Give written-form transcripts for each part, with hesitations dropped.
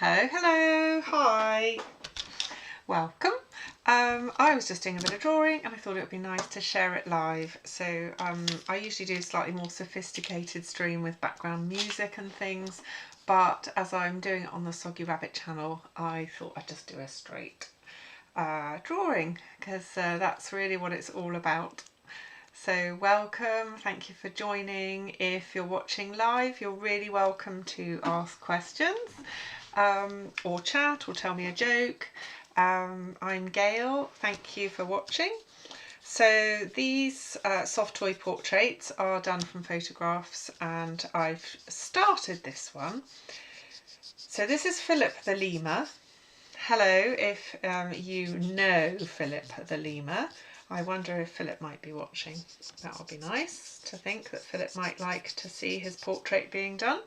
Hello, hi, welcome. I was just doing a bit of drawing and I thought it would be nice to share it live. So I usually do a slightly more sophisticated stream with background music and things, but as I'm doing it on the Soggy Rabbit channel, I thought I'd just do a straight drawing because that's really what it's all about. So welcome, thank you for joining. If you're watching live, you're really welcome to ask questions or chat or tell me a joke. I'm Gail, thank you for watching. So these soft toy portraits are done from photographs and I've started this one. So this is Philip the lemur. Hello, if you know Philip the lemur. I wonder if Philip might be watching. That would be nice to think that Philip might like to see his portrait being done.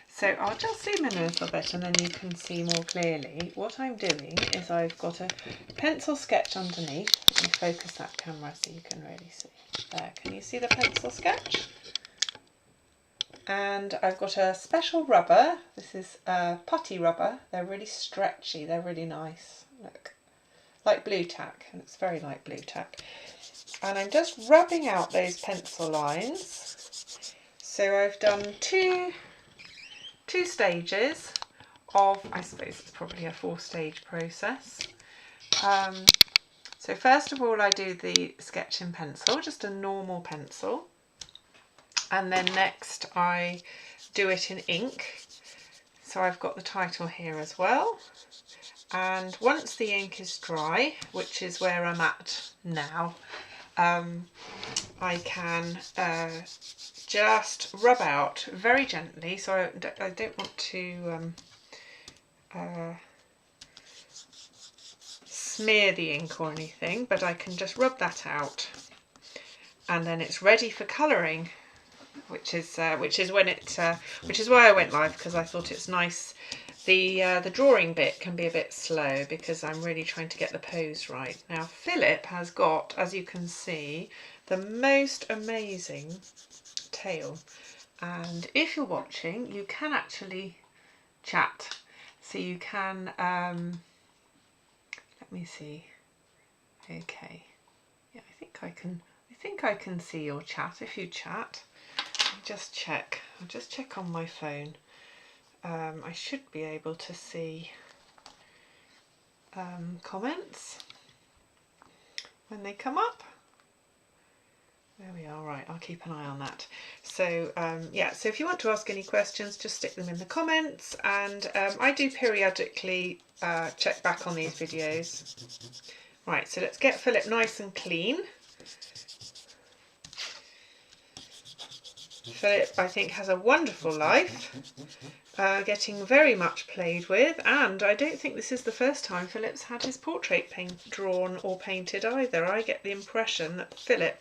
So I'll just zoom in a little bit and then you can see more clearly. What I'm doing is I've got a pencil sketch underneath. Let me focus that camera so you can really see. There, can you see the pencil sketch? And I've got a special rubber. This is putty rubber. They're really stretchy. They're really nice. Look. Like blue tack, and it's very like blue tack. And I'm just rubbing out those pencil lines. So I've done two stages of, I suppose it's probably a 4-stage process. So first of all I do the sketch in pencil, just a normal pencil. And then next I do it in ink. So I've got the title here as well. And once the ink is dry, which is where I'm at now, I can just rub out very gently. So I don't want to smear the ink or anything, but I can just rub that out, and then it's ready for colouring, which is when it which is why I went live, because I thought it's nice. The drawing bit can be a bit slow because I'm really trying to get the pose right. Now Philip has got, as you can see, the most amazing tail, and if you're watching you can actually chat, so you can let me see. Okay, yeah, I think I can see your chat. If you chat, I'll just check on my phone. I should be able to see comments when they come up. There we are, right, I'll keep an eye on that. So yeah, so if you want to ask any questions, just stick them in the comments, and I do periodically check back on these videos. Right, so let's get Philip nice and clean. Philip, I think, has a wonderful life. Getting very much played with, and I don't think this is the first time Philip's had his portrait drawn or painted either. I get the impression that Philip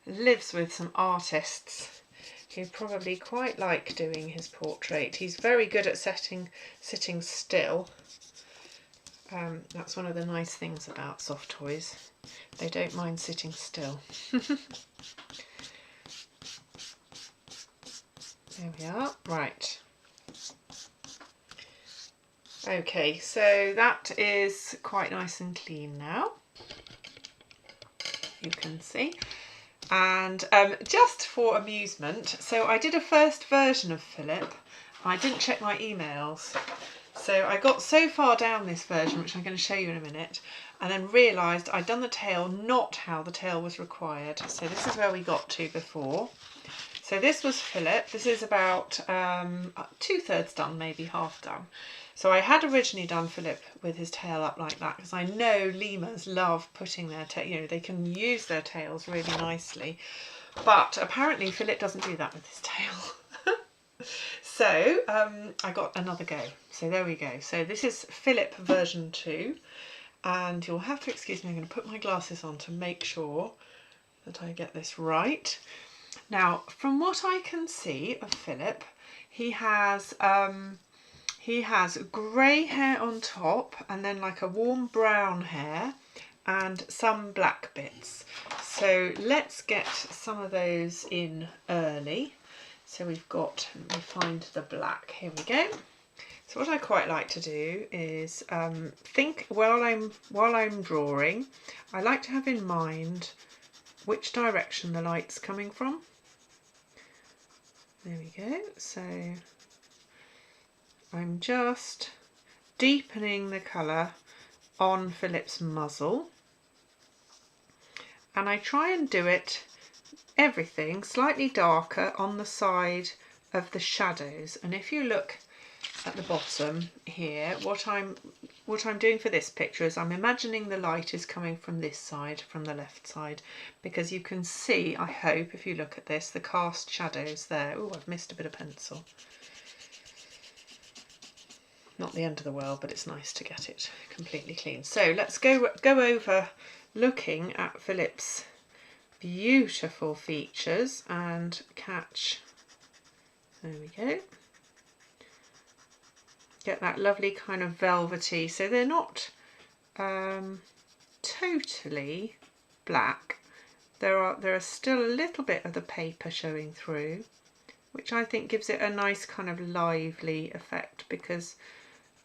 lives with some artists who probably quite like doing his portrait. He's very good at sitting still. That's one of the nice things about soft toys. They don't mind sitting still. There we are. Right. Okay, so that is quite nice and clean now, you can see. And just for amusement, so I did a first version of Philip. I didn't check my emails. So I got so far down this version, which I'm going to show you in a minute, and then realised I'd done the tail not how the tail was required. So this is where we got to before. So this was Philip. This is about 2/3 done, maybe half done. So I had originally done Philip with his tail up like that, because I know lemurs love putting their tail, you know, they can use their tails really nicely. But apparently Philip doesn't do that with his tail. So I got another go. So there we go. So this is Philip version 2. And you'll have to excuse me, I'm going to put my glasses on to make sure that I get this right. Now, from what I can see of Philip, he has grey hair on top, and then like a warm brown hair and some black bits. So let's get some of those in early. So we've got, let me find the black, here we go. So what I quite like to do is think while I'm drawing, I like to have in mind which direction the light's coming from. There we go. So I'm just deepening the colour on Philip's muzzle, and I try and do it everything slightly darker on the side of the shadows. And if you look at the bottom here, what I'm doing for this picture is I'm imagining the light is coming from this side, from the left side, because you can see, I hope, if you look at this, the cast shadows there. Oh, I've missed a bit of pencil. Not the end of the world, but it's nice to get it completely clean. So let's go over looking at Philip's beautiful features and catch. There we go. Get that lovely kind of velvety. So they're not totally black. There are still a little bit of the paper showing through, which I think gives it a nice kind of lively effect, because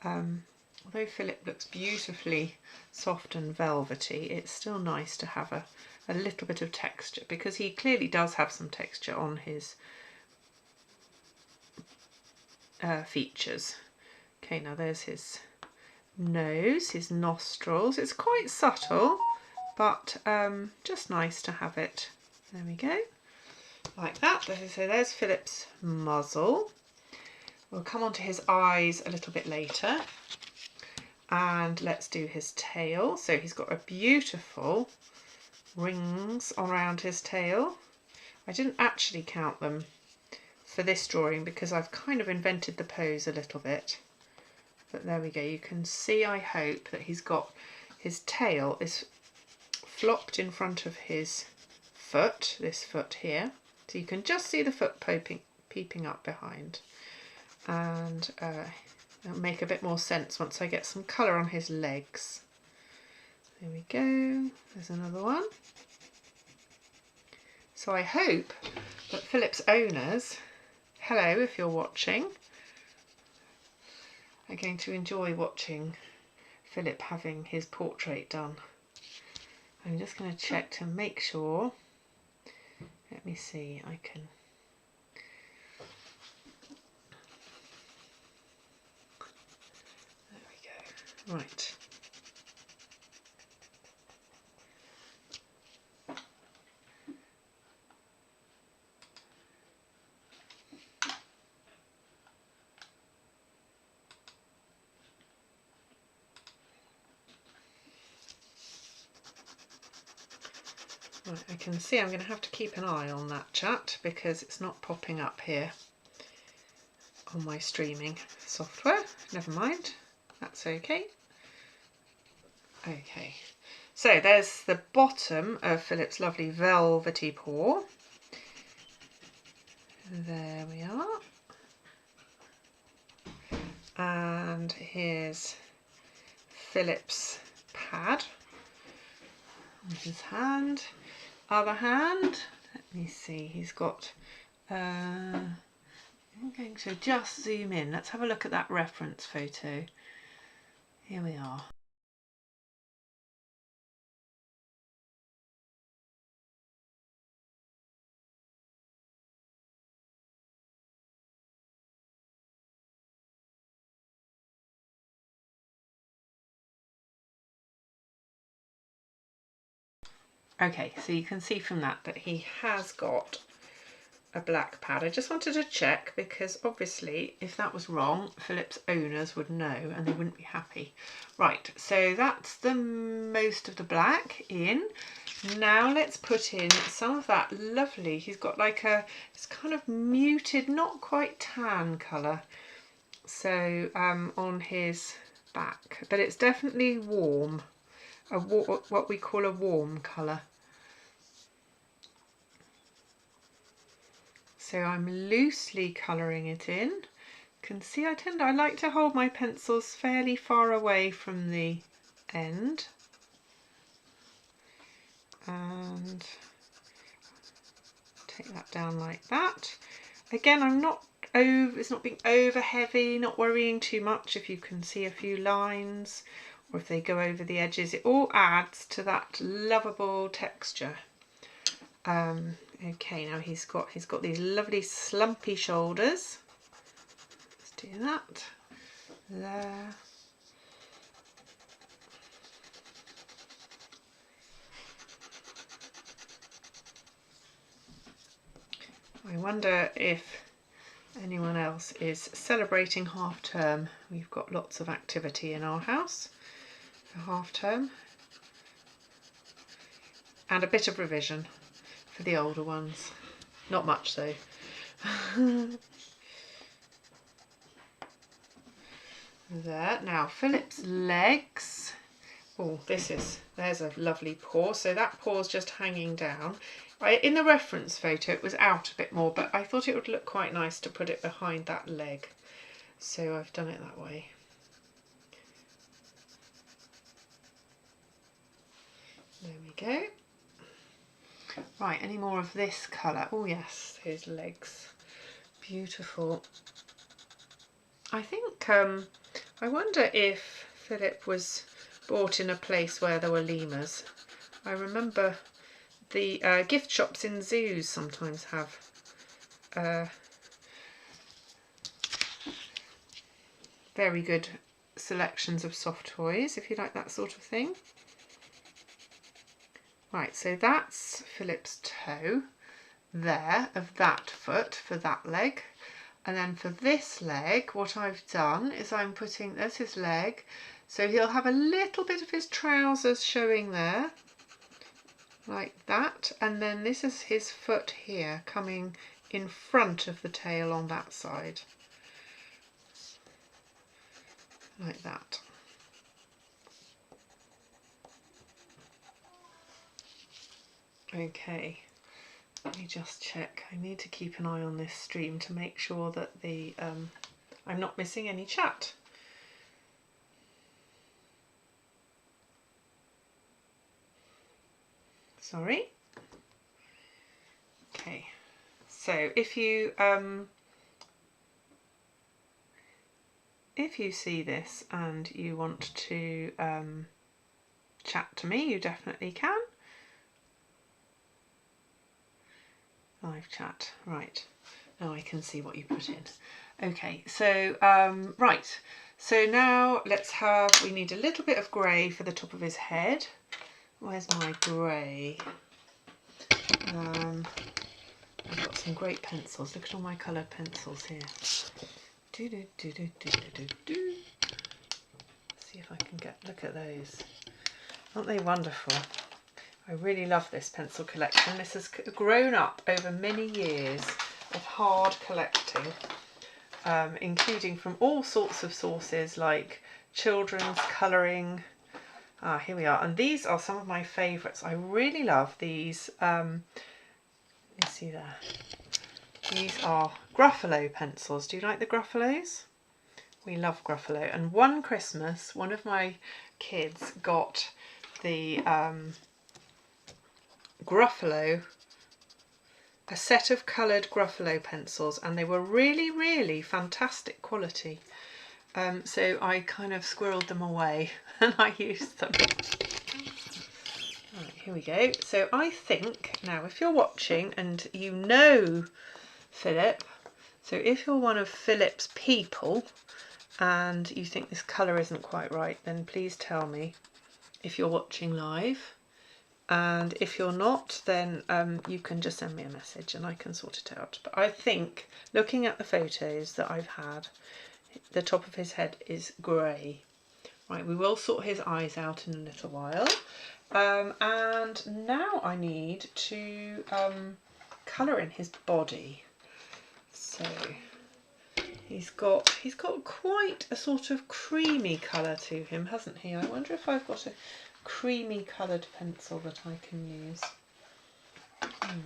although Philip looks beautifully soft and velvety, it's still nice to have a little bit of texture, because he clearly does have some texture on his features. Okay, now there's his nose, his nostrils. It's quite subtle, but just nice to have it. There we go, like that. So there's Philip's muzzle. We'll come on to his eyes a little bit later. And let's do his tail. So he's got a beautiful rings around his tail. I didn't actually count them for this drawing because I've kind of invented the pose a little bit. But there we go. You can see, I hope, that he's got his tail is flopped in front of his foot, this foot here. So you can just see the foot peeping up behind. And it'll make a bit more sense once I get some colour on his legs. There we go. There's another one. So I hope that Philip's owners, hello if you're watching, are going to enjoy watching Philip having his portrait done. I'm just going to check to make sure. Let me see, I can... There we go. Right. Right, I can see I'm going to have to keep an eye on that chat because it's not popping up here on my streaming software. Never mind, that's okay. Okay, so there's the bottom of Philip's lovely velvety paw. There we are. And here's Philip's pad on his hand. Other hand, let me see, he's got, I'm going to just zoom in. Let's have a look at that reference photo. Here we are. Okay, so you can see from that he has got a black pad. I just wanted to check because obviously if that was wrong, Philip's owners would know and they wouldn't be happy. Right, so that's the most of the black in. Now let's put in some of that lovely, he's got like it's kind of muted, not quite tan colour. So on his back, but it's definitely warm. What we call a warm colour. So I'm loosely colouring it in. You can see I like to hold my pencils fairly far away from the end. And take that down like that. Again, I'm not being over heavy, not worrying too much if you can see a few lines or if they go over the edges. It all adds to that lovable texture. Okay, now he's got these lovely slumpy shoulders. Let's do that. There. I wonder if anyone else is celebrating half term. We've got lots of activity in our house for half term and a bit of revision for the older ones. Not much though. There. Now Philip's legs. Oh, there's a lovely paw. So that paw's just hanging down. In the reference photo it was out a bit more, but I thought it would look quite nice to put it behind that leg. So I've done it that way. There we go. Right, any more of this colour? Oh yes, his legs. Beautiful. I think, I wonder if Philip was bought in a place where there were lemurs. I remember the gift shops in zoos sometimes have very good selections of soft toys, if you like that sort of thing. Right, so that's Philip's toe there of that foot for that leg. And then for this leg, what I've done is I'm putting, there's his leg, so he'll have a little bit of his trousers showing there, like that. And then this is his foot here, coming in front of the tail on that side, like that. Okay, let me just check. I need to keep an eye on this stream to make sure that the I'm not missing any chat. Sorry. Okay, so if you see this and you want to chat to me, you definitely can. Live chat, right, now I can see what you put in. Okay, so right, so now we need a little bit of grey for the top of his head. Where's my grey? I've got some great pencils. Look at all my coloured pencils here. See if I can look at those. Aren't they wonderful? I really love this pencil collection. This has grown up over many years of hard collecting, including from all sorts of sources like children's colouring. Here we are, and these are some of my favourites. I really love these. Let me see there. These are Gruffalo pencils. Do you like the Gruffalos? We love Gruffalo. And one Christmas, one of my kids got the Gruffalo, a set of coloured Gruffalo pencils, and they were really, really fantastic quality. So I kind of squirreled them away and I used them. Right, here we go. So I think now, if you're watching and you know Philip, so if you're one of Philip's people and you think this colour isn't quite right, then please tell me if you're watching live. And if you're not, then you can just send me a message and I can sort it out. But I think, looking at the photos that I've had, the top of his head is grey. Right, we will sort his eyes out in a little while. And now I need to colour in his body. So he's got quite a sort of creamy colour to him, hasn't he? I wonder if I've got a creamy coloured pencil that I can use. I'm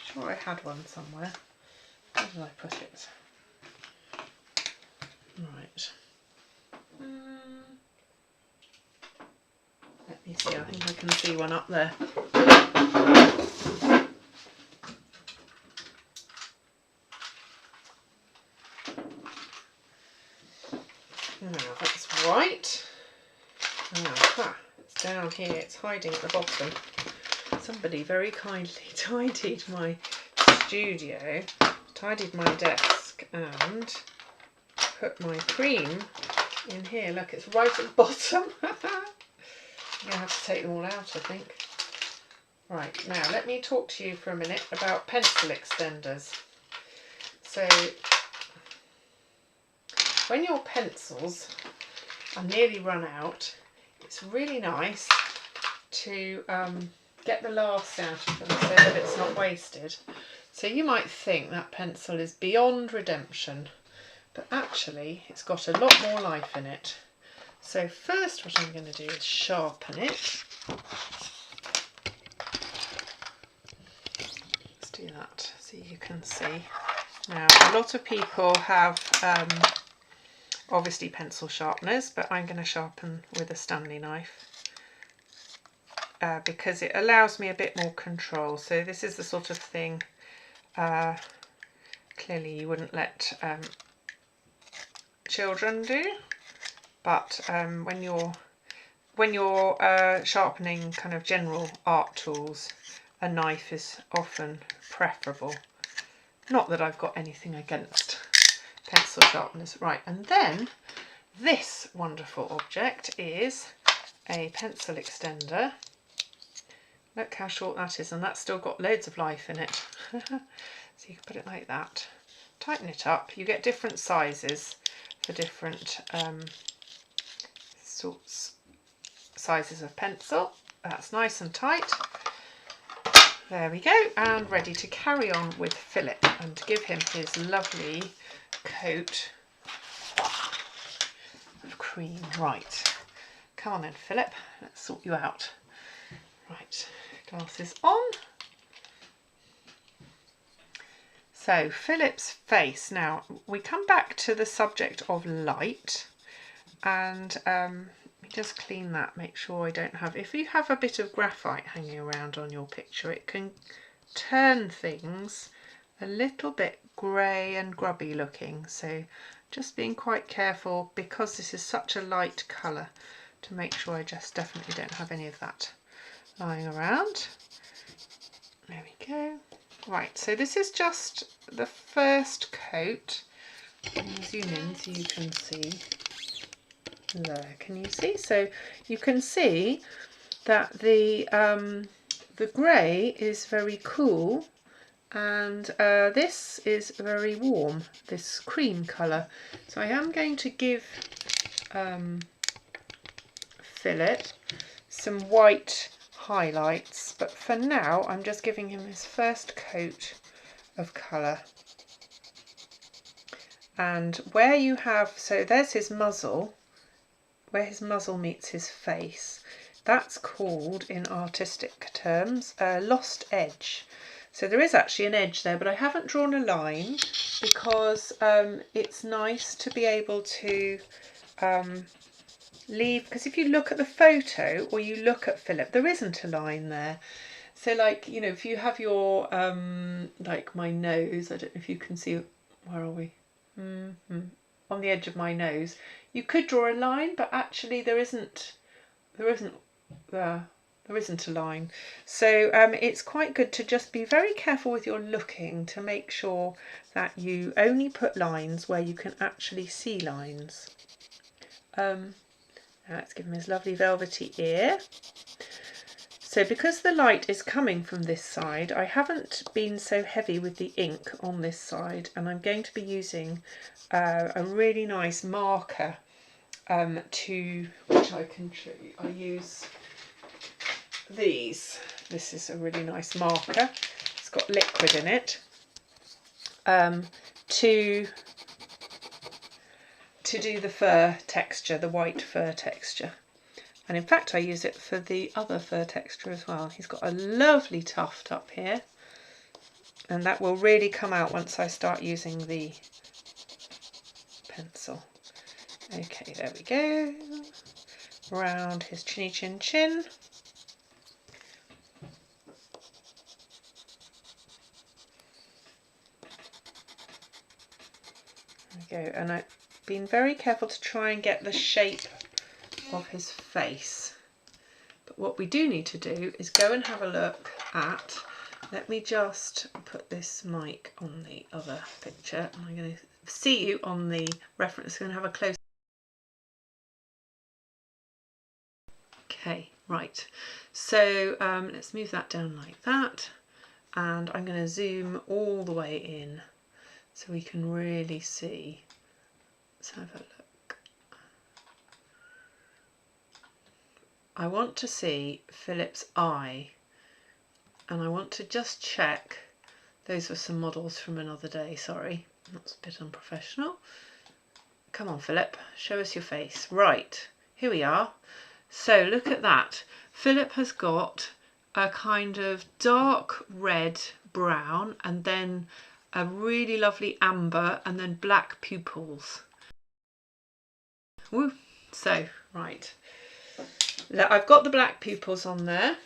sure I had one somewhere. Where did I put it? Right. Let me see, I think I can see one up there. Now that's right. Now, it's down here, it's hiding at the bottom. Somebody very kindly tidied my studio, tidied my desk and put my cream in here. Look, it's right at the bottom. I'm going to have to take them all out, I think. Right, now let me talk to you for a minute about pencil extenders. So, when your pencils are nearly run out, it's really nice to get the last out of them so that it's not wasted. So you might think that pencil is beyond redemption, but actually it's got a lot more life in it. So first what I'm going to do is sharpen it. Let's do that so you can see. Now a lot of people have obviously pencil sharpeners, but I'm going to sharpen with a Stanley knife because it allows me a bit more control. So this is the sort of thing clearly you wouldn't let children do, but when you're sharpening kind of general art tools, a knife is often preferable. Not that I've got anything against pencil sharpeners. Right, and then this wonderful object is a pencil extender. Look how short that is, and that's still got loads of life in it. So you can put it like that, tighten it up. You get different sizes for different sizes of pencil. That's nice and tight. There we go, and ready to carry on with Philip and to give him his lovely coat of cream. Right, come on then Philip, let's sort you out. Right, glasses on. So Philip's face. Now we come back to the subject of light, and just clean that, make sure I don't have, if you have a bit of graphite hanging around on your picture, it can turn things a little bit grey and grubby looking. So just being quite careful, because this is such a light colour, to make sure I just definitely don't have any of that lying around. There we go. Right, so this is just the first coat. I'm going to zoom in so you can see. There, can you see? So you can see that the grey is very cool, and this is very warm, this cream colour. So I am going to give Philip some white highlights, but for now I'm just giving him his first coat of colour. And where you have, so there's his muzzle, where his muzzle meets his face, that's called in artistic terms a lost edge. So there is actually an edge there, but I haven't drawn a line because it's nice to be able to leave, because if you look at the photo or you look at Philip, there isn't a line there. So like, you know, if you have your like my nose, I don't know if you can see, where are we? On the edge of my nose, you could draw a line, but actually there isn't a line. So it's quite good to just be very careful with your looking to make sure that you only put lines where you can actually see lines. Now let's give him his lovely velvety ear. So because the light is coming from this side, I haven't been so heavy with the ink on this side, and I'm going to be using a really nice marker which I can show you. I use these. This is a really nice marker. It's got liquid in it to do the fur texture, the white fur texture. And in fact I use it for the other fur texture as well. He's got a lovely tuft up here, and that will really come out once I start using the pencil. Okay, there we go. Round his chinny chin chin. There we go, and been very careful to try and get the shape of his face. But what we do need to do is go and have a look at, let me just put this mic on the other picture, and I'm going to see you on the reference. I'm going to have a close. Okay, right. So let's move that down like that, and I'm going to zoom all the way in so we can really see. Let's have a look. I want to see Philip's eye, and I want to just check. Those were some models from another day, sorry, that's a bit unprofessional. Come on, Philip, show us your face. Right, here we are. So look at that. Philip has got a kind of dark red brown, and then a really lovely amber, and then black pupils. Woo. So, right. I've got the black pupils on there.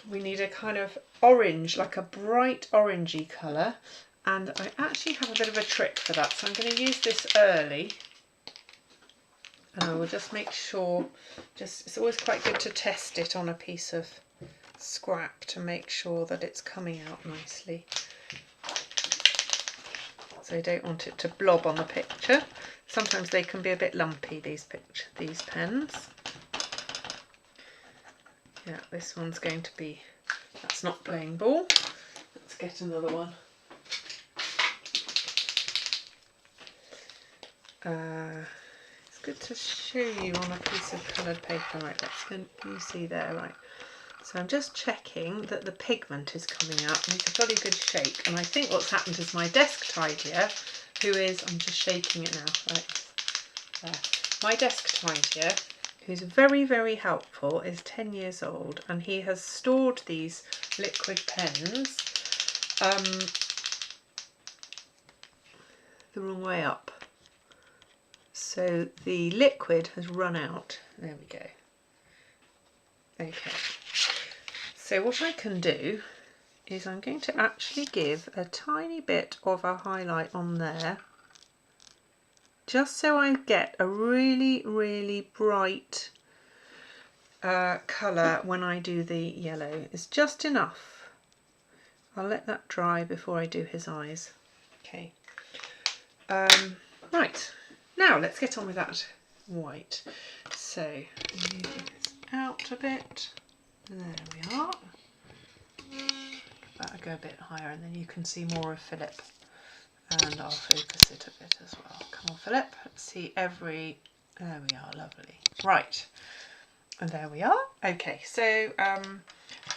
We need a kind of orange, like a bright orangey colour, and I actually have a bit of a trick for that, so I'm going to use this early, and I will just make sure, it's always quite good to test it on a piece of scrap to make sure that it's coming out nicely. So I don't want it to blob on the picture. Sometimes they can be a bit lumpy, these pens. Yeah, this one's going to be, that's not playing ball. Let's get another one. It's good to show you on a piece of coloured paper. Right, you see there, right. So I'm just checking that the pigment is coming out and it's a bloody good shake. And I think what's happened is my desk tidier, who is, I'm just shaking it now, right there. My desk tidier, who's very, very helpful, is 10 years old, and he has stored these liquid pens the wrong way up. So the liquid has run out. There we go. Okay. So what I can do is I'm going to actually give a tiny bit of a highlight on there, just so I get a really, really bright colour when I do the yellow. It's just enough. I'll let that dry before I do his eyes. Okay. Right, now let's get on with that white. So move this out a bit. There we are. That'll go a bit higher, and then you can see more of Philip. And I'll focus it a bit as well. Come on, Philip. Let's see every. There we are, lovely. Right, and there we are. Okay, so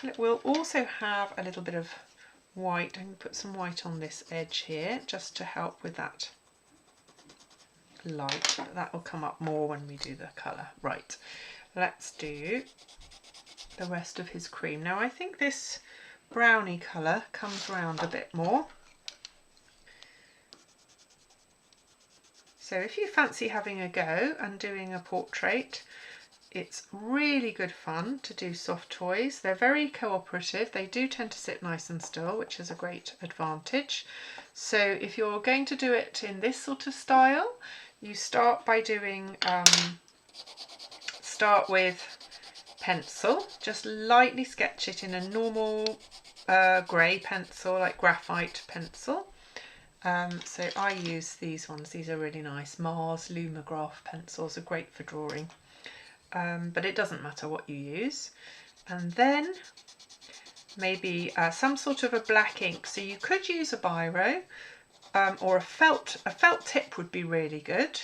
Philip will also have a little bit of white. I'm going to put some white on this edge here, just to help with that light. But that will come up more when we do the colour. Right, let's do the rest of his cream. Now I think this brownie colour comes around a bit more. So if you fancy having a go and doing a portrait, it's really good fun to do soft toys. They're very cooperative. They do tend to sit nice and still, which is a great advantage. So if you're going to do it in this sort of style, you start by doing, start with pencil, just lightly sketch it in a normal grey pencil, like graphite pencil. So I use these ones. These are really nice. Mars Lumograph pencils are great for drawing, but it doesn't matter what you use. And then maybe some sort of a black ink. So you could use a biro, or a felt tip would be really good.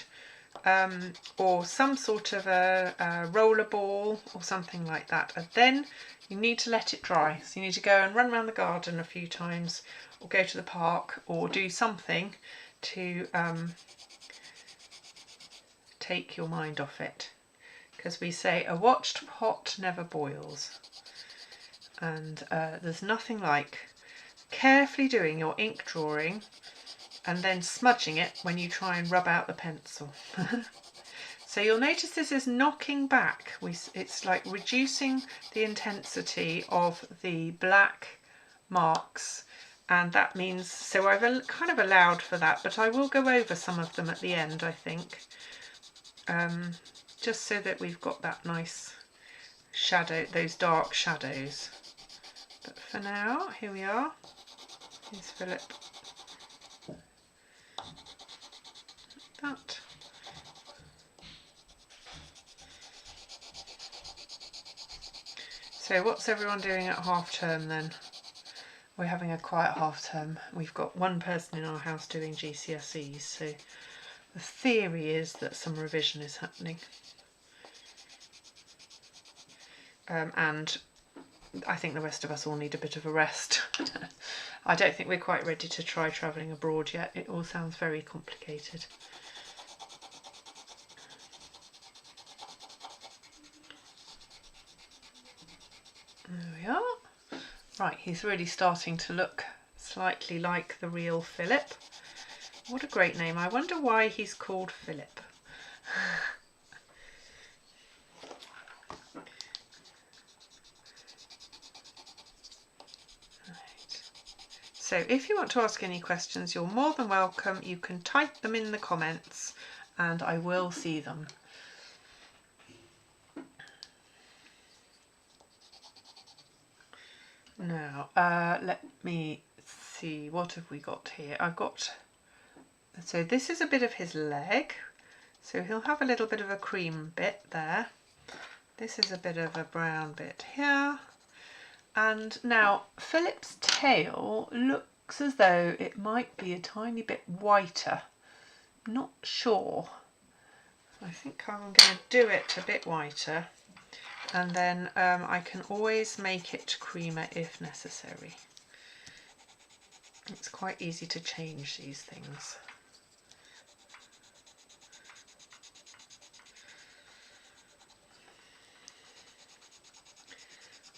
Or some sort of a roller ball or something like that, and then you need to let it dry. So you need to go and run around the garden a few times, or go to the park, or do something to take your mind off it, because we say a watched pot never boils, and there's nothing like carefully doing your ink drawing and then smudging it when you try and rub out the pencil. So you'll notice this is knocking back. It's like reducing the intensity of the black marks and that means, so I've kind of allowed for that, but I will go over some of them at the end, I think, just so that we've got that nice shadow, those dark shadows. But for now, here we are. Here's Philip. That. So what's everyone doing at half term then? We're having a quiet half term. We've got one person in our house doing GCSEs, so the theory is that some revision is happening. And I think the rest of us all need a bit of a rest. I don't think we're quite ready to try travelling abroad yet. It all sounds very complicated. There we are. Right, he's really starting to look slightly like the real Philip. What a great name. I wonder why he's called Philip. So if you want to ask any questions, you're more than welcome. You can type them in the comments and I will see them. Now, let me see, what have we got here? So this is a bit of his leg. So he'll have a little bit of a cream bit there. This is a bit of a brown bit here. And now Philip's tail looks as though it might be a tiny bit whiter. Not sure. I think I'm going to do it a bit whiter, and then I can always make it creamer if necessary. It's quite easy to change these things.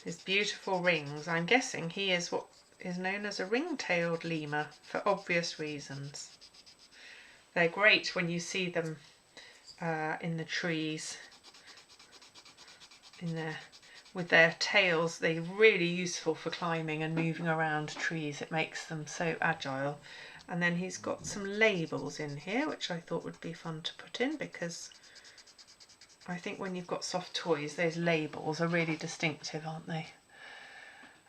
His beautiful rings. I'm guessing he is what is known as a ring-tailed lemur for obvious reasons. They're great when you see them in the trees, with their tails. They're really useful for climbing and moving around trees. It makes them so agile. And then he's got some labels in here, which I thought would be fun to put in, because I think when you've got soft toys, those labels are really distinctive, aren't they?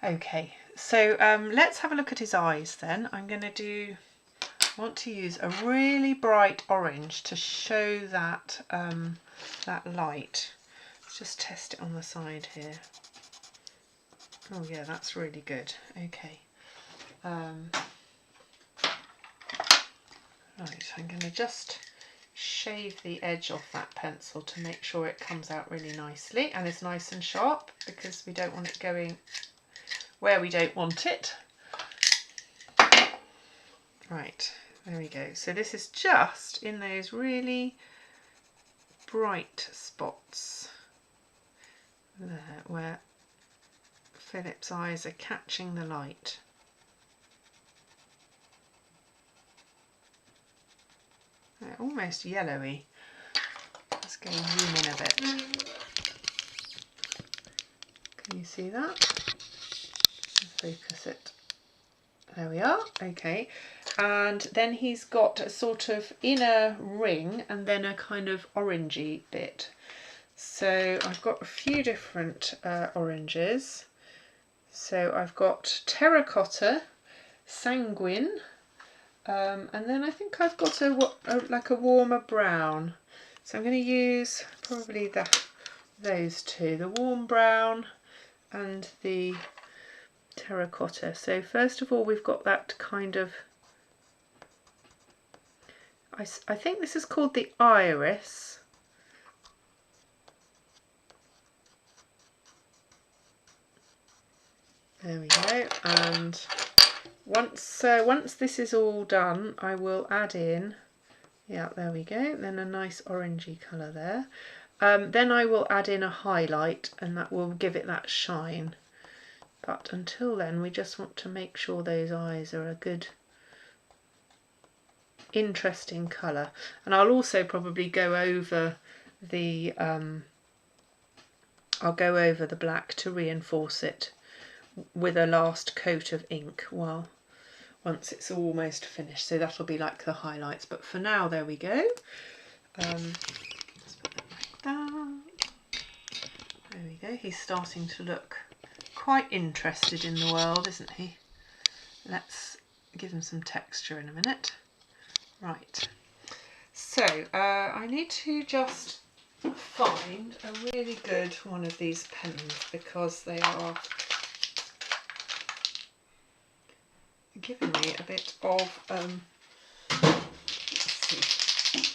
Okay, so let's have a look at his eyes then. I'm going to want to use a really bright orange to show that that light. Let's just test it on the side here. Oh yeah, that's really good. Okay. Right, I'm going to just shave the edge off that pencil to make sure it comes out really nicely and is nice and sharp, because we don't want it going where we don't want it. Right, there we go. So this is just in those really bright spots there where Philip's eyes are catching the light. They're almost yellowy. Let's go zoom in a bit. Can you see that? Focus it. There we are. Okay. And then he's got a sort of inner ring and then a kind of orangey bit. So I've got a few different oranges. So I've got terracotta, sanguine, and then I think I've got like a warmer brown. So I'm going to use probably those two, the warm brown and the terracotta. So first of all, we've got that kind of, I think this is called the iris. There we go. And once this is all done, I will add in, yeah, there we go, then a nice orangey colour there. Then I will add in a highlight, and that will give it that shine. But until then, we just want to make sure those eyes are a good, interesting colour. And I'll also probably go over the black to reinforce it with a last coat of ink while once it's almost finished. So that'll be like the highlights. But for now, there we go. Let's put that like that. There we go. He's starting to look quite interested in the world, isn't he? Let's give him some texture in a minute. Right. So I need to just find a really good one of these pens because they are giving me a bit of let's see.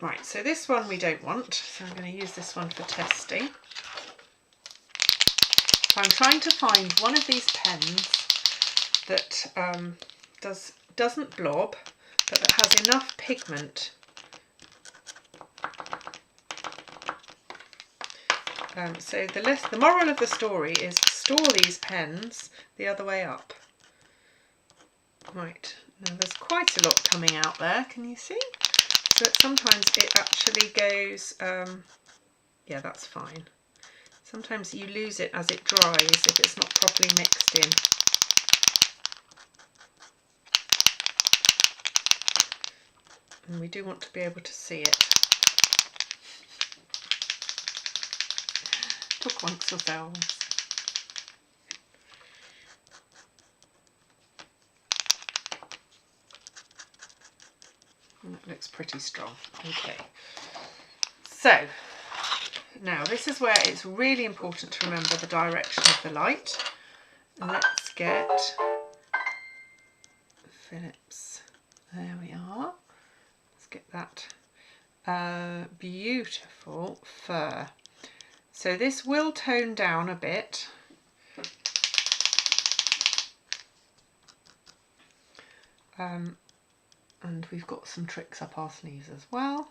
Right, so this one we don't want, so I'm going to use this one for testing. So I'm trying to find one of these pens that doesn't blob, but that has enough pigment so the moral of the story is store these pens the other way up. Right, now there's quite a lot coming out there, can you see? So sometimes it actually goes, yeah, that's fine. Sometimes you lose it as it dries if it's not properly mixed in. And we do want to be able to see it. Talk amongst yourselves. That looks pretty strong. Okay. So, now this is where it's really important to remember the direction of the light. Let's get Phillips. There we are. Let's get that beautiful fur. So this will tone down a bit. And we've got some tricks up our sleeves as well.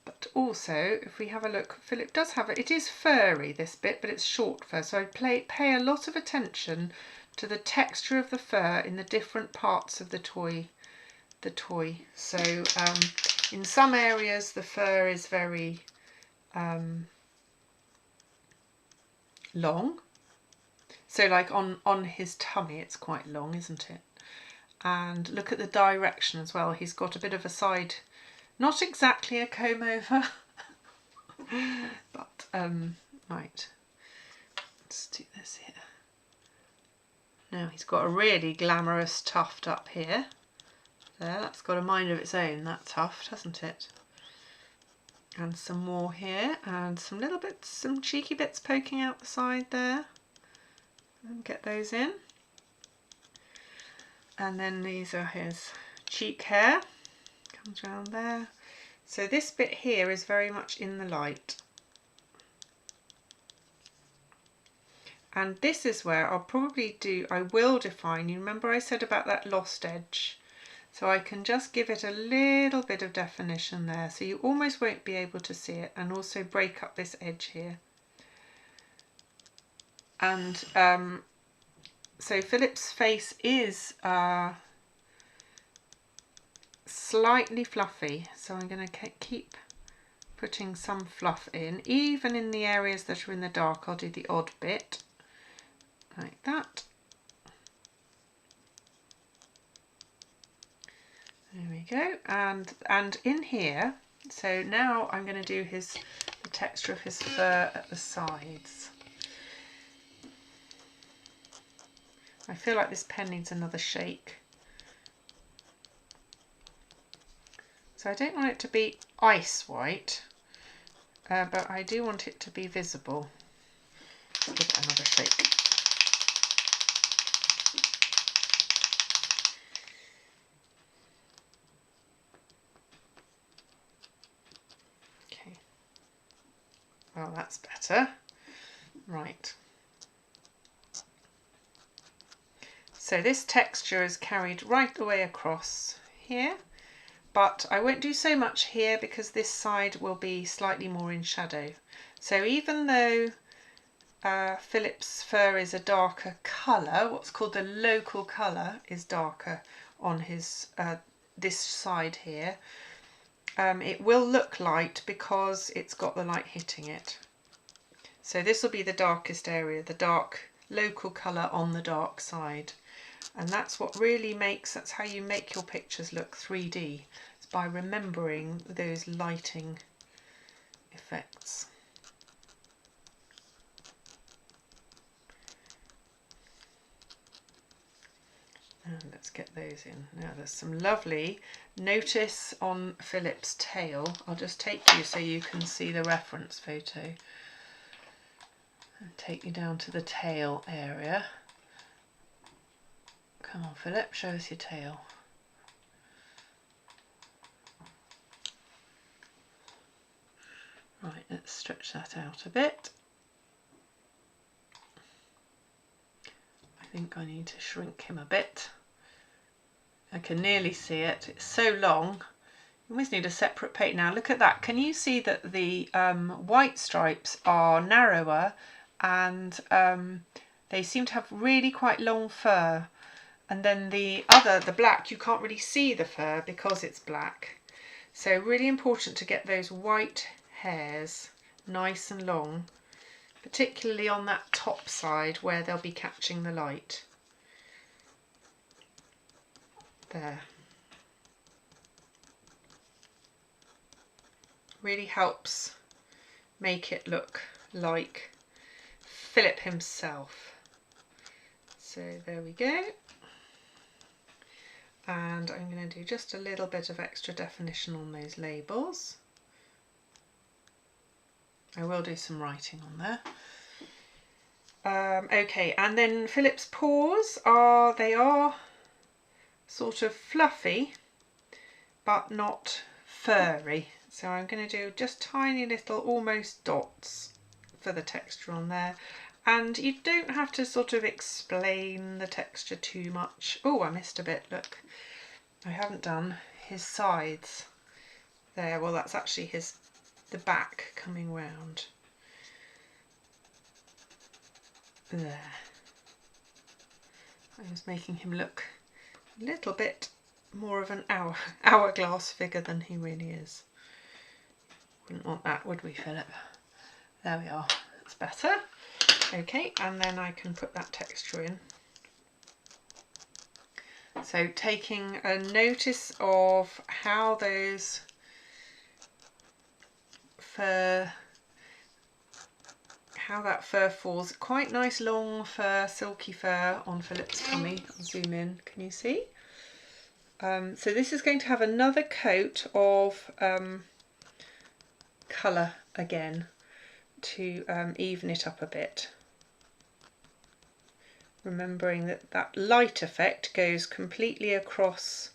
But also, if we have a look, Philip does have it. It is furry, this bit, but it's short fur. So I pay a lot of attention to the texture of the fur in the different parts of the toy. So in some areas the fur is very long. So like on his tummy, it's quite long, isn't it? And look at the direction as well. He's got a bit of a side, not exactly a comb over, but right. Let's do this here. Now he's got a really glamorous tuft up here. There, that's got a mind of its own, that tuft, hasn't it? And some more here, and some little bits, some cheeky bits poking out the side there. And get those in. And then these are his cheek hair, comes around there. So this bit here is very much in the light. And this is where I will define, you remember I said about that lost edge? So I can just give it a little bit of definition there, so you almost won't be able to see it, and also break up this edge here. And so Philip's face is slightly fluffy, so I'm going to keep putting some fluff in. Even in the areas that are in the dark, I'll do the odd bit, like that. There we go, and in here, so now I'm going to do the texture of his fur at the sides. I feel like this pen needs another shake. So I don't want it to be ice white, but I do want it to be visible. Let's give it another shake. Okay. Well, that's better. Right. So this texture is carried right the way across here, but I won't do so much here because this side will be slightly more in shadow. So even though Philip's fur is a darker colour, what's called the local colour is darker on his this side here, it will look light because it's got the light hitting it. So this will be the darkest area, the dark local colour on the dark side. And that's what really makes, that's how you make your pictures look 3D. It's by remembering those lighting effects. And let's get those in. Now there's some lovely, notice on Philip's tail. I'll just take you so you can see the reference photo. And take you down to the tail area. Come on Philip, show us your tail. Right, let's stretch that out a bit. I think I need to shrink him a bit. I can nearly see it. It's so long. You always need a separate paint. Now look at that. Can you see that the white stripes are narrower and they seem to have really quite long fur? And then the black, you can't really see the fur because it's black. So really important to get those white hairs nice and long, particularly on that top side where they'll be catching the light. There. Really helps make it look like Philip himself. So there we go. And I'm going to do just a little bit of extra definition on those labels. I will do some writing on there. Okay, and then Philip's paws they are sort of fluffy, but not furry. So I'm going to do just tiny little almost dots for the texture on there. And you don't have to sort of explain the texture too much. Oh, I missed a bit, look. I haven't done his sides there. Well, that's actually the back coming round. There. I was making him look a little bit more of an hourglass figure than he really is. Wouldn't want that, would we, Philip? There we are. That's better. Okay, and then I can put that texture in. So taking a notice of how those fur, how that fur falls. Quite nice long fur, silky fur on Philip's tummy. I'll zoom in, can you see? So this is going to have another coat of colour again to even it up a bit. Remembering that that light effect goes completely across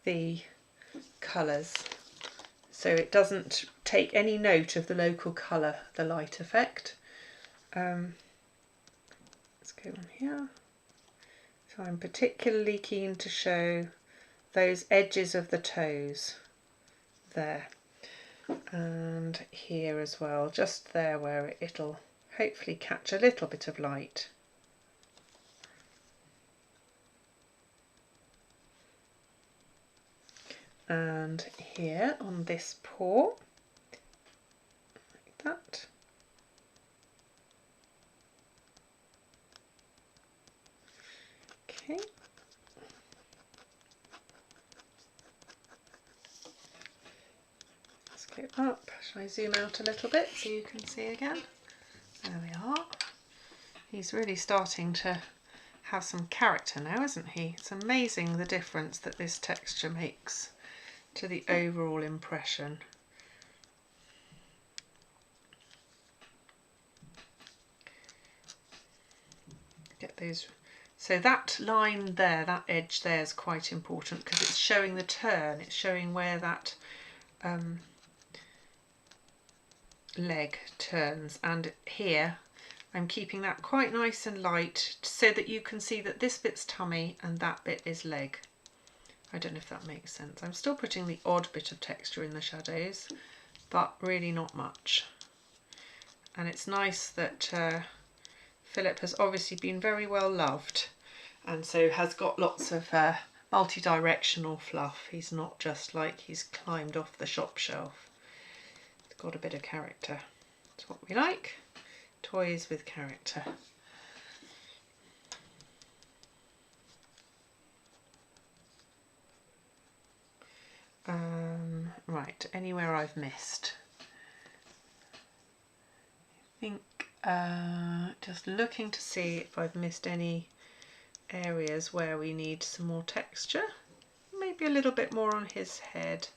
the colours, so it doesn't take any note of the local colour, the light effect. Let's go on here. So I'm particularly keen to show those edges of the toes there, and here as well, just there where it'll hopefully catch a little bit of light. And here on this paw, like that. Okay. Let's go up. Shall I zoom out a little bit so you can see again? There we are. He's really starting to have some character now, isn't he? It's amazing the difference that this texture makes to the overall impression. Get those. So that line there, that edge there is quite important because it's showing the turn, it's showing where that leg turns, and here I'm keeping that quite nice and light so that you can see that this bit's tummy and that bit is leg. I don't know if that makes sense. I'm still putting the odd bit of texture in the shadows, but really not much. And it's nice that Philip has obviously been very well loved, and so has got lots of multi-directional fluff. He's not just like he's climbed off the shop shelf. He's got a bit of character. That's what we like. Toys with character. Right, anywhere I've missed. I think just looking to see if I've missed any areas where we need some more texture. Maybe a little bit more on his head.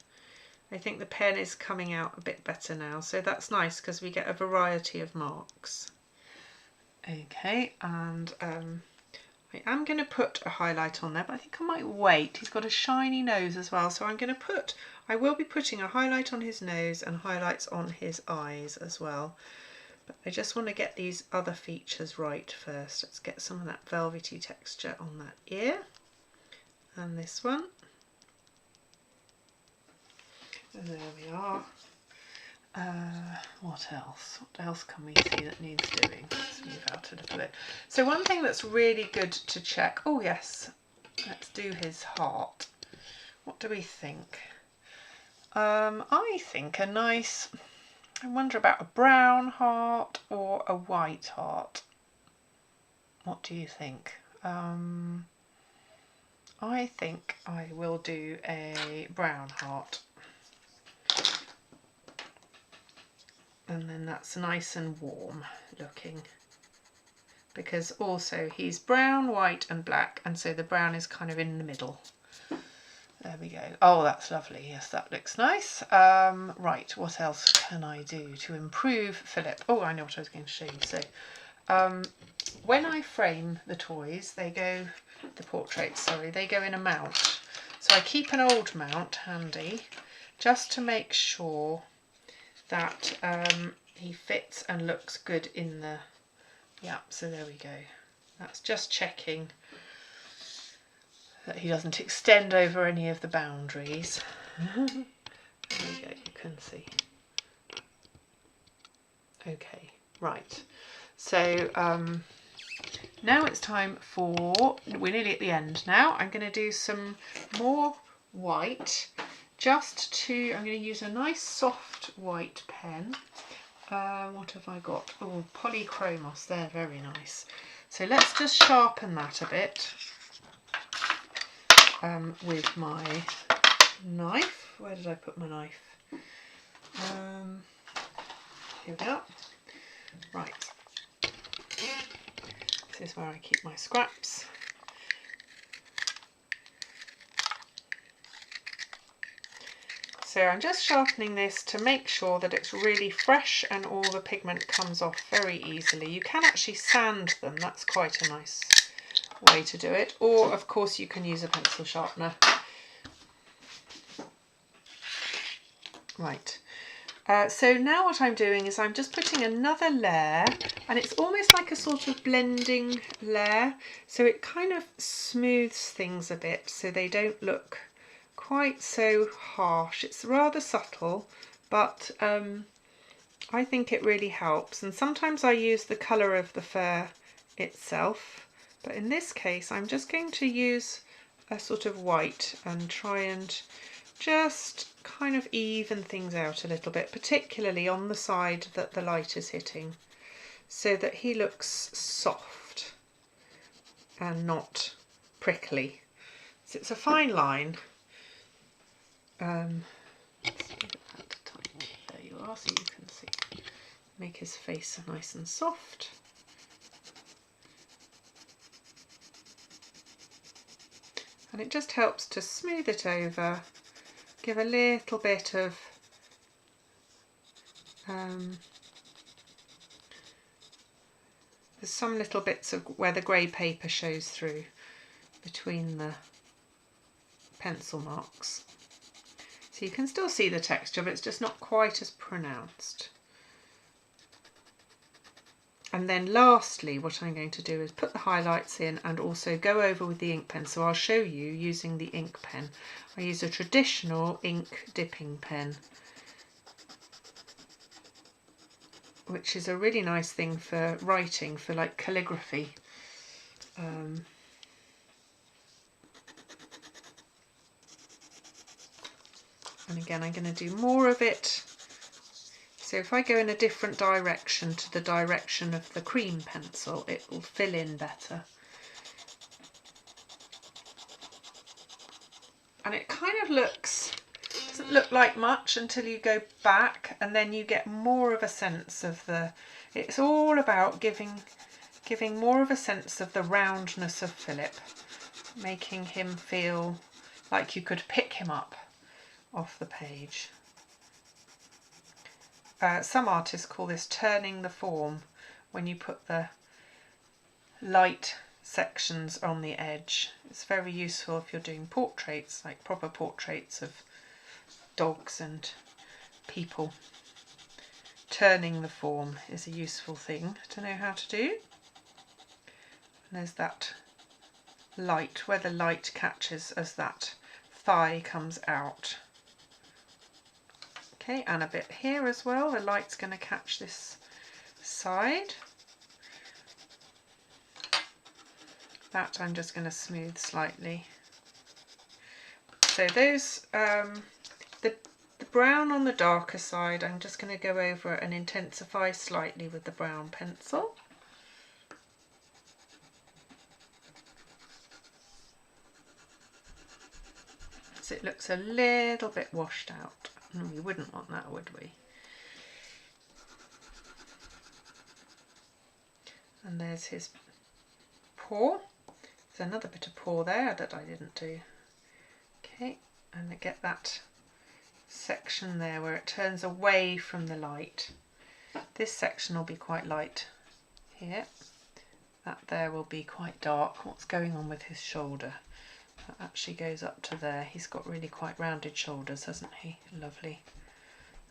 I think the pen is coming out a bit better now, so that's nice because we get a variety of marks. Okay, and I am going to put a highlight on there, but I think I might wait. He's got a shiny nose as well, so I will be putting a highlight on his nose and highlights on his eyes as well. But I just want to get these other features right first. Let's get some of that velvety texture on that ear and this one. And there we are. What else? What else can we see that needs doing? Let's move out a little bit. So one thing that's really good to check. Oh yes, let's do his heart. What do we think? I think a nice. I wonder about a brown heart or a white heart. What do you think? I think I will do a brown heart. And then that's nice and warm looking, because also he's brown, white and black, and so the brown is kind of in the middle. There we go. Oh, that's lovely. Yes, that looks nice. Right, what else can I do to improve Philip? Oh, I know what I was going to show you. So when I frame the toys, the portraits, they go in a mount. So I keep an old mount handy just to make sure that he fits and looks good in the, so there we go. That's just checking that he doesn't extend over any of the boundaries. There we go, you can see. Okay, right. So now it's time for, we're nearly at the end now. I'm going to do some more white. I'm going to use a nice soft white pen. What have I got? Oh, polychromos, they're very nice. So let's just sharpen that a bit with my knife. Where did I put my knife? Here we are. Right. This is where I keep my scraps. So I'm just sharpening this to make sure that it's really fresh and all the pigment comes off very easily. You can actually sand them, that's quite a nice way to do it. Or of course you can use a pencil sharpener. Right, so now what I'm doing is I'm just putting another layer, and it's almost like a sort of blending layer. So it kind of smooths things a bit so they don't look quite so harsh. It's rather subtle, but I think it really helps. And sometimes I use the colour of the fur itself, but in this case I'm just going to use a sort of white and try and just kind of even things out a little bit, particularly on the side that the light is hitting, so that he looks soft and not prickly. So it's a fine line. Let's give it that tight. There you are, so you can see. Make his face nice and soft. And it just helps to smooth it over, give a little bit of there's some little bits of where the grey paper shows through between the pencil marks. So you can still see the texture, but it's just not quite as pronounced. And then lastly, what I'm going to do is put the highlights in and also go over with the ink pen. So I'll show you using the ink pen. I use a traditional ink dipping pen, which is a really nice thing for writing, for like calligraphy. And again, I'm going to do more of it. So if I go in a different direction to the direction of the cream pencil, it will fill in better. And it kind of looks Doesn't look like much until you go back, and then you get more of a sense of the, it's all about giving more of a sense of the roundness of Philip, making him feel like you could pick him up off the page. Some artists call this turning the form, when you put the light sections on the edge. It's very useful if you're doing portraits, like proper portraits of dogs and people. Turning the form is a useful thing to know how to do. And there's that light, where the light catches as that thigh comes out. Okay, and a bit here as well, the light's going to catch this side. That I'm just going to smooth slightly. So those, the brown on the darker side, I'm just going to go over and intensify slightly with the brown pencil. So it looks a little bit washed out. We wouldn't want that, would we? And there's his paw. There's another bit of paw there that I didn't do. Okay, and I get that section there where it turns away from the light. This section will be quite light here. That there will be quite dark. What's going on with his shoulder? That actually goes up to there. He's got really quite rounded shoulders, hasn't he? Lovely.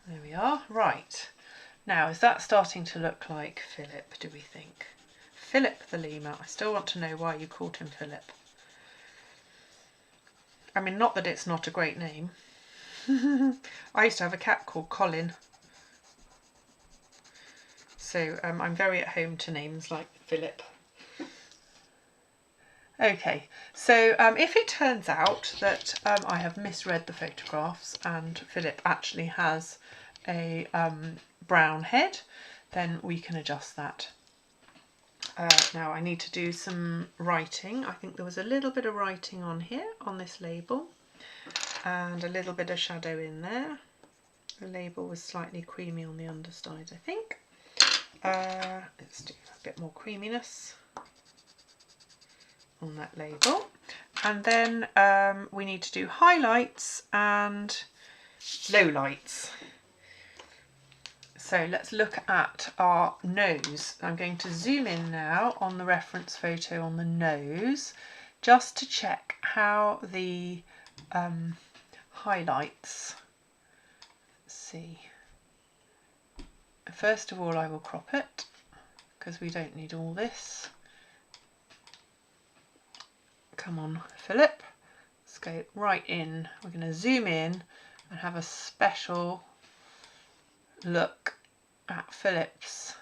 There we are. Right. Now, is that starting to look like Philip, do we think? Philip the lemur. I still want to know why you called him Philip. I mean, not that it's not a great name. I used to have a cat called Colin. So I'm very at home to names like Philip. Okay, so if it turns out that I have misread the photographs and Philip actually has a brown head, then we can adjust that. Now I need to do some writing. I think there was a little bit of writing on here, on this label, and a little bit of shadow in there. The label was slightly creamy on the underside, I think. Let's do a bit more creaminess on that label, and then we need to do highlights and lowlights. So let's look at our nose. I'm going to zoom in now on the reference photo on the nose, just to check how the highlights, let's see. First of all, I will crop it because we don't need all this. Come on, Philip. Let's go right in. We're going to zoom in and have a special look at Philip's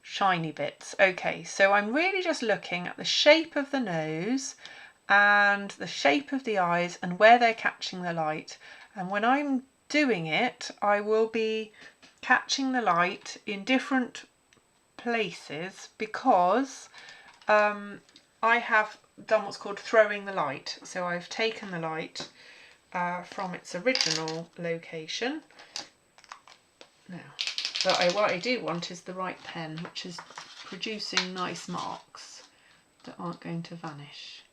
shiny bits. Okay, so I'm really just looking at the shape of the nose and the shape of the eyes and where they're catching the light. And when I'm doing it, I will be catching the light in different places because I have done what's called throwing the light. So I've taken the light from its original location. Now, but what I do want is the right pen, which is producing nice marks that aren't going to vanish.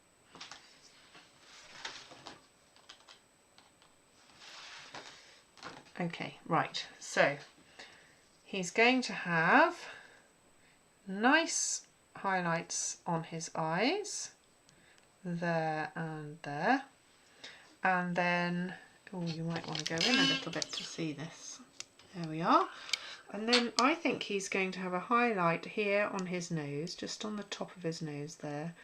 Okay, right, so he's going to have nice highlights on his eyes, there and there, and then, oh, you might want to go in a little bit to see this. There we are. And then I think he's going to have a highlight here on his nose, just on the top of his nose there.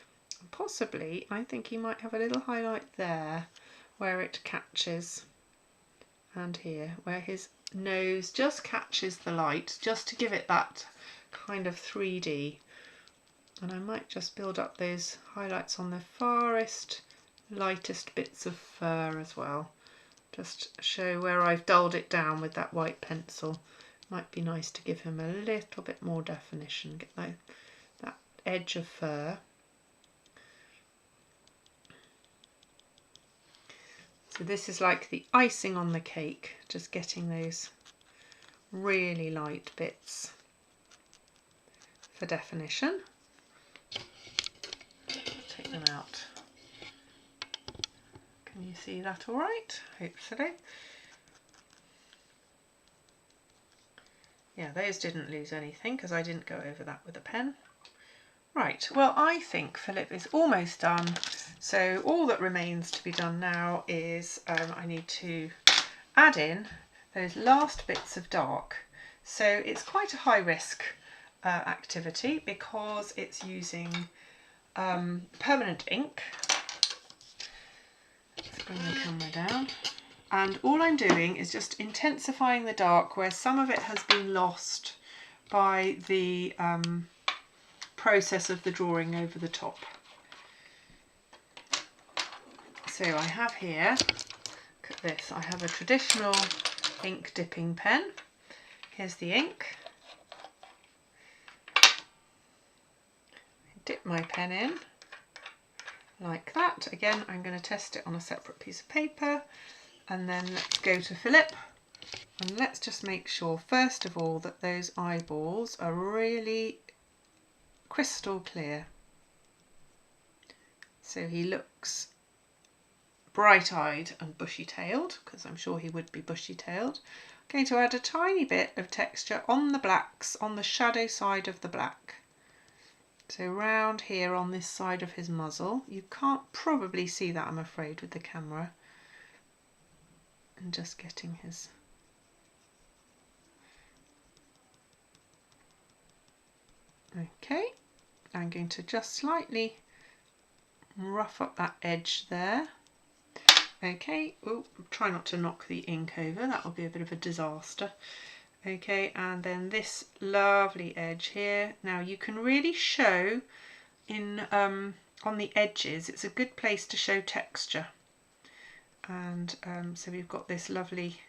And possibly, I think he might have a little highlight there where it catches, and here where his nose just catches the light, just to give it that kind of 3D. And I might just build up those highlights on the farthest, lightest bits of fur as well. Just show where I've dulled it down with that white pencil. Might be nice to give him a little bit more definition, get that edge of fur. So this is like the icing on the cake, just getting those really light bits for definition. Take them out. Can you see that all right? Hopefully. Yeah, those didn't lose anything because I didn't go over that with a pen. Right, well, I think Philip is almost done. So all that remains to be done now is I need to add in those last bits of dark. So it's quite a high risk activity because it's using permanent ink. Let's bring the camera down. And all I'm doing is just intensifying the dark where some of it has been lost by the process of the drawing over the top. So I have here, look at this, I have a traditional ink dipping pen. Here's the ink. Dip my pen in like that. Again, I'm going to test it on a separate piece of paper. And then let's go to Philip and let's just make sure first of all that those eyeballs are really crystal clear. So he looks bright-eyed and bushy-tailed, because I'm sure he would be bushy-tailed. I'm going to add a tiny bit of texture on the blacks, on the shadow side of the black. So round here on this side of his muzzle. You can't probably see that, I'm afraid, with the camera. And just getting his okay, I'm going to just slightly rough up that edge there. Okay, oh, try not to knock the ink over, that will be a bit of a disaster. Okay, and then this lovely edge here. Now you can really show in on the edges, it's a good place to show texture. And so we've got this lovely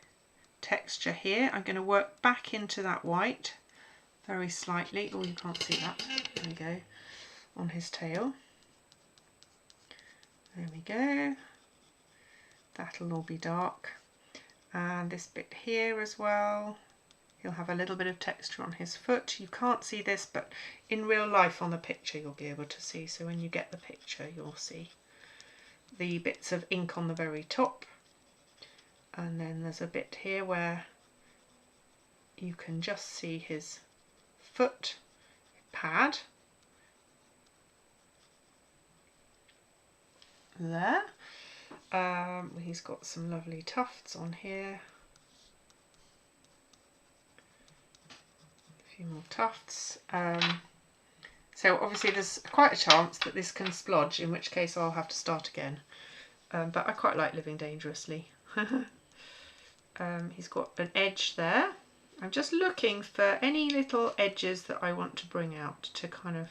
texture here. I'm going to work back into that white very slightly. Oh, you can't see that. There we go. On his tail. There we go. That'll all be dark. And this bit here as well. He'll have a little bit of texture on his foot. You can't see this, but in real life on the picture you'll be able to see. So when you get the picture, you'll see the bits of ink on the very top, and then there's a bit here where you can just see his foot pad there. He's got some lovely tufts on here, a few more tufts. So obviously there's quite a chance that this can splodge, in which case I'll have to start again. But I quite like living dangerously. He's got an edge there. I'm just looking for any little edges that I want to bring out to kind of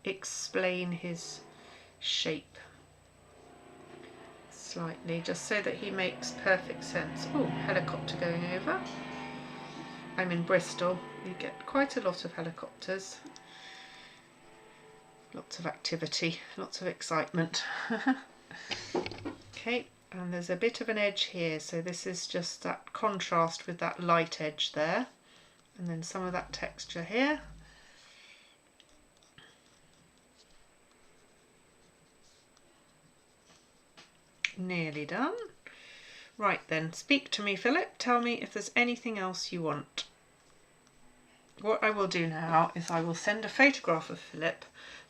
explain his shape slightly, just so that he makes perfect sense. Oh, helicopter going over. I'm in Bristol. We get quite a lot of helicopters. Lots of activity, lots of excitement. Okay, and there's a bit of an edge here, so this is just that contrast with that light edge there, and then some of that texture here. Nearly done. Right then, speak to me, Philip. Tell me if there's anything else you want. What I will do now is I will send a photograph of Philip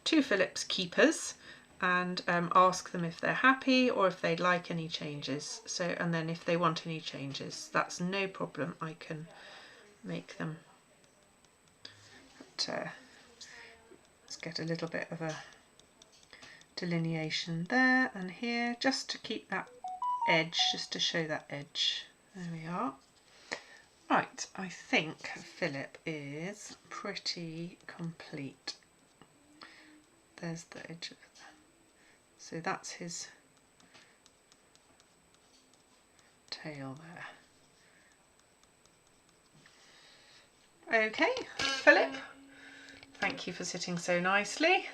to Philip's keepers and ask them if they're happy or if they'd like any changes. So, and then if they want any changes, that's no problem. I can make them. But, let's get a little bit of a delineation there and here, just to keep that edge, just to show that edge. There we are. Right, I think Philip is pretty complete. There's the edge of it. So that's his tail there. Okay, Philip, thank you for sitting so nicely.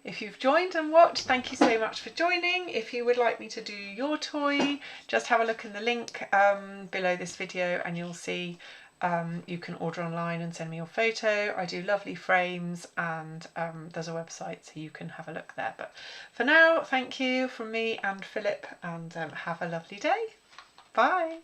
If you've joined and watched, thank you so much for joining. If you would like me to do your toy, just have a look in the link below this video and you'll see you can order online and send me your photo. I do lovely frames, and there's a website so you can have a look there. But for now, thank you from me and Philip, and have a lovely day. Bye.